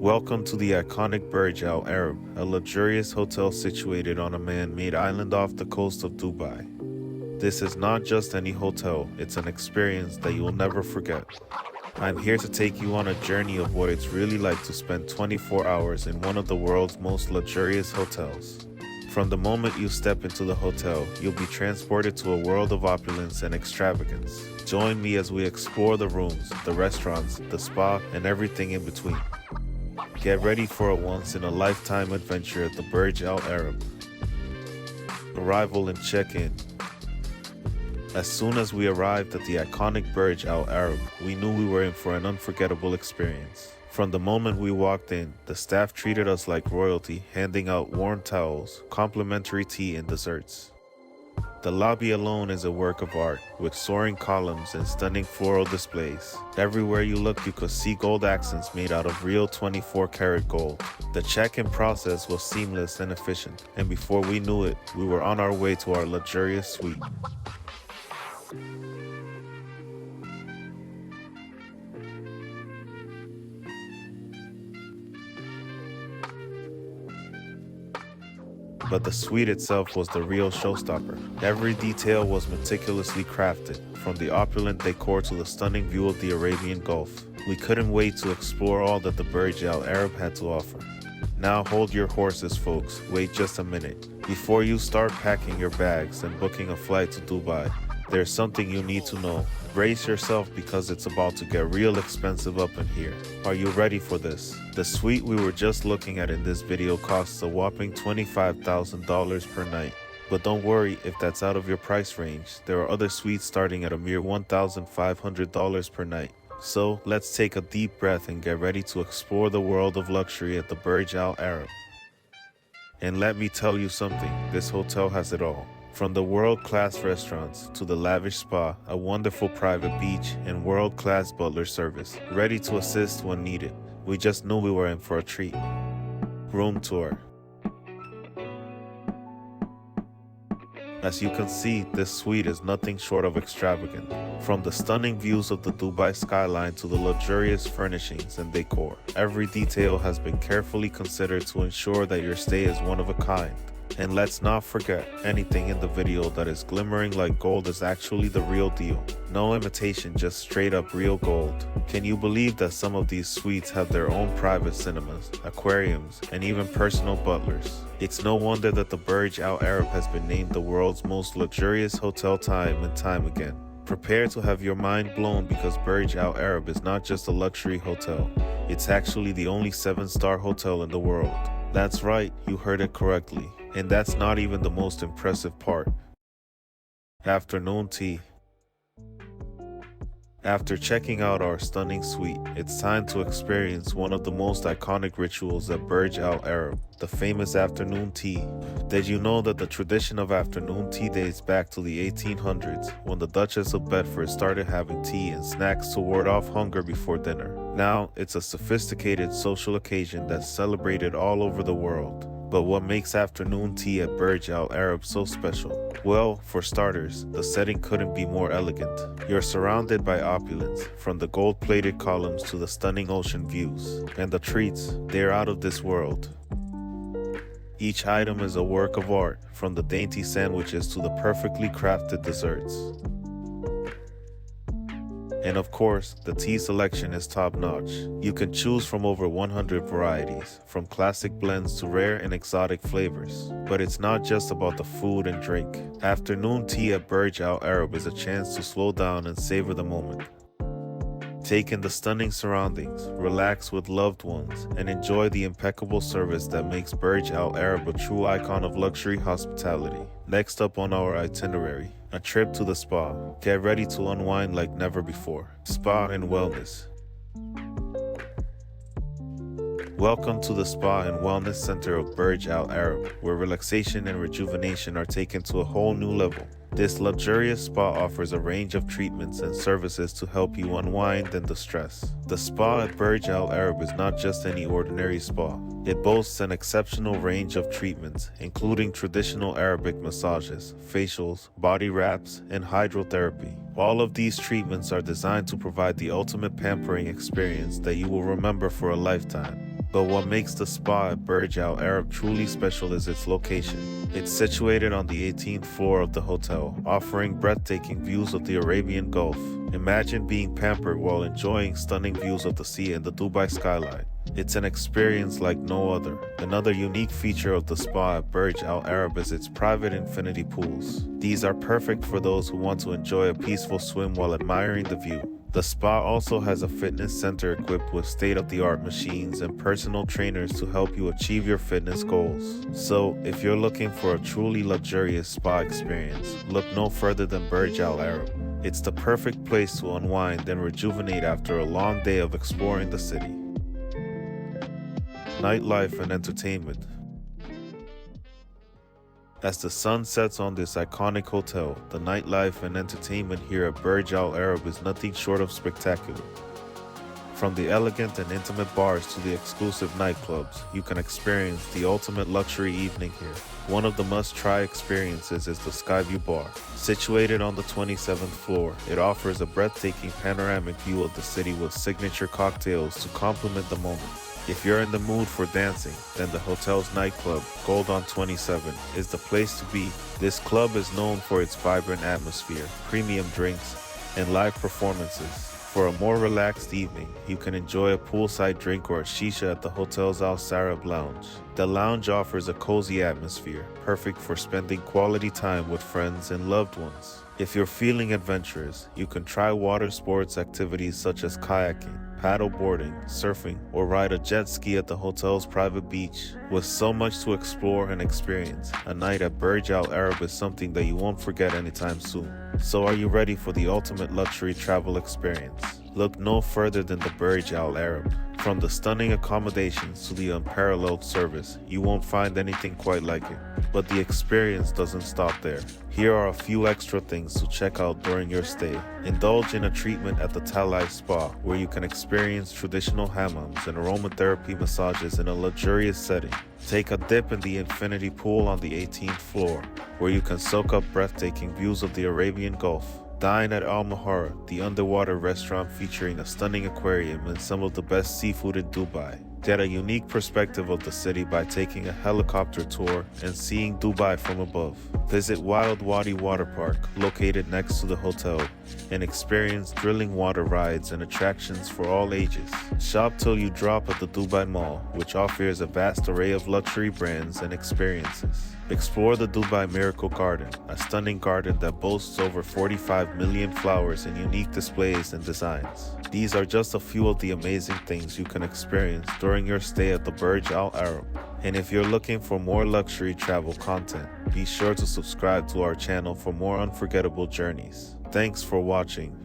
Welcome to the iconic Burj Al Arab, a luxurious hotel situated on a man-made island off the coast of Dubai. This is not just any hotel, it's an experience that you'll never forget. I'm here to take you on a journey of what it's really like to spend 24 hours in one of the world's most luxurious hotels. From the moment you step into the hotel, you'll be transported to a world of opulence and extravagance. Join me as we explore the rooms, the restaurants, the spa, and everything in between. Get ready for a once-in-a-lifetime adventure at the Burj Al Arab. Arrival and check-in. As soon as we arrived at the iconic Burj Al Arab, we knew we were in for an unforgettable experience. From the moment we walked in, the staff treated us like royalty, handing out warm towels, complimentary tea, and desserts. The lobby alone is a work of art, with soaring columns and stunning floral displays. Everywhere you look, you could see gold accents made out of real 24-karat gold. The check-in process was seamless and efficient, and before we knew it, we were on our way to our luxurious suite. But the suite itself was the real showstopper. Every detail was meticulously crafted, from the opulent decor to the stunning view of the Arabian Gulf. We couldn't wait to explore all that the Burj Al Arab had to offer. Now hold your horses, folks. Wait just a minute. Before you start packing your bags and booking a flight to Dubai, there's something you need to know. Brace yourself because it's about to get real expensive up in here. Are you ready for this? The suite we were just looking at in this video costs a whopping $25,000 per night. But don't worry if that's out of your price range. There are other suites starting at a mere $1,500 per night. So let's take a deep breath and get ready to explore the world of luxury at the Burj Al Arab. And let me tell you something, this hotel has it all. From the world-class restaurants to the lavish spa, a wonderful private beach, and world-class butler service, ready to assist when needed. We just knew we were in for a treat. Room tour. As you can see, this suite is nothing short of extravagant. From the stunning views of the Dubai skyline to the luxurious furnishings and decor, every detail has been carefully considered to ensure that your stay is one of a kind. And let's not forget, anything in the video that is glimmering like gold is actually the real deal. No imitation, just straight up real gold. Can you believe that some of these suites have their own private cinemas, aquariums, and even personal butlers? It's no wonder that the Burj Al Arab has been named the world's most luxurious hotel time and time again. Prepare to have your mind blown because Burj Al Arab is not just a luxury hotel. It's actually the only 7-star hotel in the world. That's right, you heard it correctly. And that's not even the most impressive part. Afternoon tea. After checking out our stunning suite, it's time to experience one of the most iconic rituals at Burj Al Arab, the famous afternoon tea. Did you know that the tradition of afternoon tea dates back to the 1800s, when the Duchess of Bedford started having tea and snacks to ward off hunger before dinner? Now, it's a sophisticated social occasion that's celebrated all over the world. But what makes afternoon tea at Burj Al Arab so special? Well, for starters, the setting couldn't be more elegant. You're surrounded by opulence, from the gold-plated columns to the stunning ocean views. And the treats, they're out of this world. Each item is a work of art, from the dainty sandwiches to the perfectly crafted desserts. And of course, the tea selection is top-notch. You can choose from over 100 varieties, from classic blends to rare and exotic flavors. But it's not just about the food and drink. Afternoon tea at Burj Al Arab is a chance to slow down and savor the moment. Take in the stunning surroundings, relax with loved ones, and enjoy the impeccable service that makes Burj Al Arab a true icon of luxury hospitality. Next up on our itinerary, a trip to the spa. Get ready to unwind like never before. Spa and wellness. Welcome to the Spa and Wellness Center of Burj Al Arab, where relaxation and rejuvenation are taken to a whole new level. This luxurious spa offers a range of treatments and services to help you unwind and distress. The spa at Burj Al Arab is not just any ordinary spa. It boasts an exceptional range of treatments, including traditional Arabic massages, facials, body wraps, and hydrotherapy. All of these treatments are designed to provide the ultimate pampering experience that you will remember for a lifetime. But what makes the spa at Burj Al Arab truly special is its location. It's situated on the 18th floor of the hotel, offering breathtaking views of the Arabian Gulf. Imagine being pampered while enjoying stunning views of the sea and the Dubai skyline. It's an experience like no other. Another unique feature of the spa at Burj Al Arab is its private infinity pools. These are perfect for those who want to enjoy a peaceful swim while admiring the view. The spa also has a fitness center equipped with state-of-the-art machines and personal trainers to help you achieve your fitness goals. So, if you're looking for a truly luxurious spa experience, look no further than Burj Al Arab. It's the perfect place to unwind and rejuvenate after a long day of exploring the city. Nightlife and entertainment. As the sun sets on this iconic hotel, the nightlife and entertainment here at Burj Al Arab is nothing short of spectacular. From the elegant and intimate bars to the exclusive nightclubs, you can experience the ultimate luxury evening here. One of the must-try experiences is the Skyview Bar. Situated on the 27th floor, it offers a breathtaking panoramic view of the city with signature cocktails to complement the moment. If you're in the mood for dancing, then the hotel's nightclub, Gold on 27, is the place to be. This club is known for its vibrant atmosphere, premium drinks, and live performances. For a more relaxed evening, you can enjoy a poolside drink or a shisha at the hotel's Al Sarab Lounge. The lounge offers a cozy atmosphere, perfect for spending quality time with friends and loved ones. If you're feeling adventurous, you can try water sports activities such as kayaking, paddle boarding, surfing, or ride a jet ski at the hotel's private beach. With so much to explore and experience, a night at Burj Al Arab is something that you won't forget anytime soon. So are you ready for the ultimate luxury travel experience? Look no further than the Burj Al Arab. From the stunning accommodations to the unparalleled service, you won't find anything quite like it. But the experience doesn't stop there. Here are a few extra things to check out during your stay. Indulge in a treatment at the Talai Spa, where you can experience traditional hammams and aromatherapy massages in a luxurious setting. Take a dip in the infinity pool on the 18th floor, where you can soak up breathtaking views of the Arabian Gulf. Dine at Mahara, the underwater restaurant featuring a stunning aquarium and some of the best seafood in Dubai. Get a unique perspective of the city by taking a helicopter tour and seeing Dubai from above. Visit Wild Wadi Water Park, located next to the hotel, and experience thrilling water rides and attractions for all ages. Shop till you drop at the Dubai Mall, which offers a vast array of luxury brands and experiences. Explore the Dubai Miracle Garden, a stunning garden that boasts over 45 million flowers and unique displays and designs. These are just a few of the amazing things you can experience during your stay at the Burj Al Arab. And if you're looking for more luxury travel content, be sure to subscribe to our channel for more unforgettable journeys. Thanks for watching.